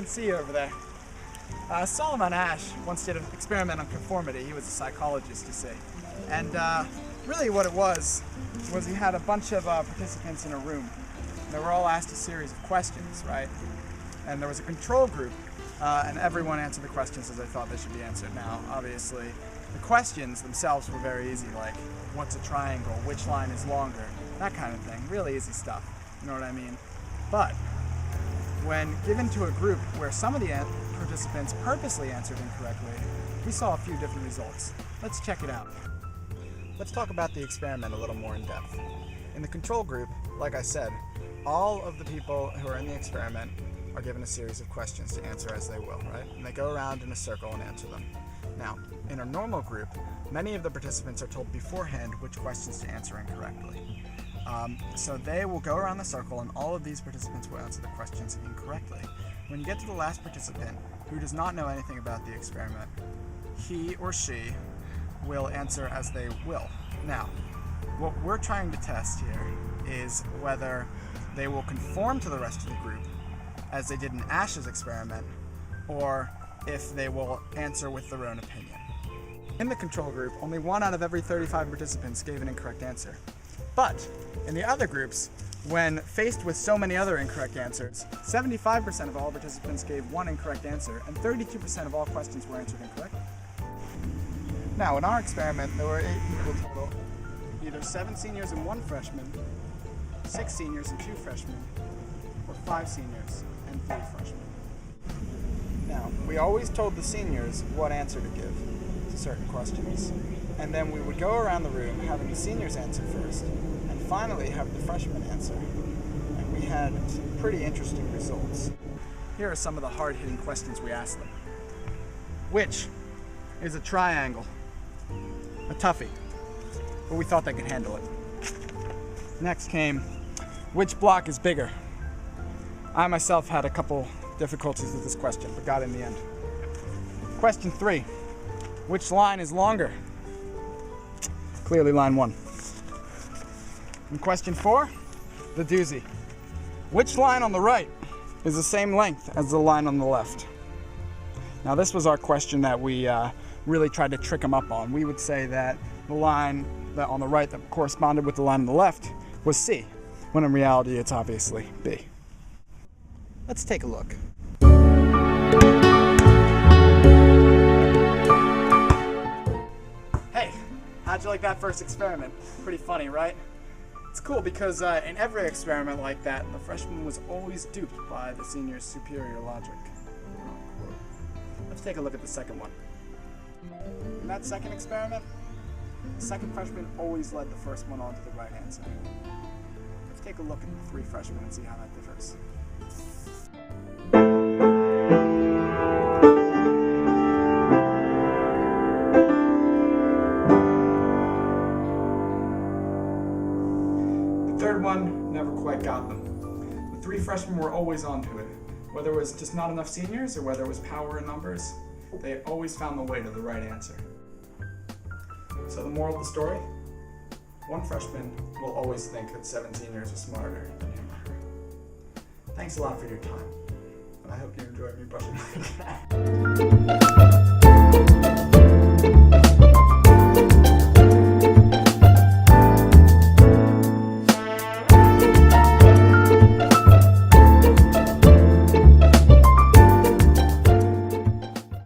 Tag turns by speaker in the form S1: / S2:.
S1: can see you over there. Asch once did an experiment on conformity. He was a psychologist, you see. And really what it was he had a bunch of participants in a room. They were all asked a series of questions, right? And there was a control group, and everyone answered the questions as they thought they should be answered. Now, obviously, the questions themselves were very easy, like, what's a triangle, which line is longer, that kind of thing. Really easy stuff, you know what I mean? But when given to a group where some of the participants purposely answered incorrectly, we saw a few different results. Let's check it out. Let's talk about the experiment a little more in depth. In the control group, like I said, all of the people who are in the experiment are given a series of questions to answer as they will, right? And they go around in a circle and answer them. Now, in a normal group, many of the participants are told beforehand which questions to answer incorrectly. So they will go around the circle and all of these participants will answer the questions incorrectly. When you get to the last participant who does not know anything about the experiment, he or she will answer as they will. Now, what we're trying to test here is whether they will conform to the rest of the group as they did in Asch's experiment, or if they will answer with their own opinion. In the control group, only 1 out of every 35 participants gave an incorrect answer. But in the other groups, when faced with so many other incorrect answers, 75% of all participants gave 1 incorrect answer, and 32% of all questions were answered incorrectly. Now, in our experiment, there were 8 people total, either 7 seniors and 1 freshman, 6 seniors and 2 freshmen, or 5 seniors and 3 freshmen. Now, we always told the seniors what answer to give to certain questions, and then we would go around the room having the seniors answer first, and finally have the freshmen answer. And we had some pretty interesting results. Here are some of the hard-hitting questions we asked them. Which is a triangle? A toughie, but we thought they could handle it. Next came, which block is bigger? I myself had a couple difficulties with this question, but got it in the end. Question 3, which line is longer? Clearly line 1. And question 4, the doozy. Which line on the right is the same length as the line on the left? Now this was our question that we really tried to trick them up on. We would say that the line that on the right that corresponded with the line on the left was C, when in reality it's obviously B. Let's take a look. Hey, how'd you like that first experiment? Pretty funny, right? It's cool because in every experiment like that, the freshman was always duped by the senior's superior logic. Let's take a look at the second one. In that second experiment, the second freshman always led the first one on to the right answer. Let's take a look at the 3 freshmen and see how that differs. The third one never quite got them. The 3 freshmen were always onto it. Whether it was just not enough seniors or whether it was power in numbers, they always found the way to the right answer. So the moral of the story? 1 freshman will always think that 7 seniors are smarter than him or her. Thanks a lot for your time, and I hope you enjoyed me brushing my cat.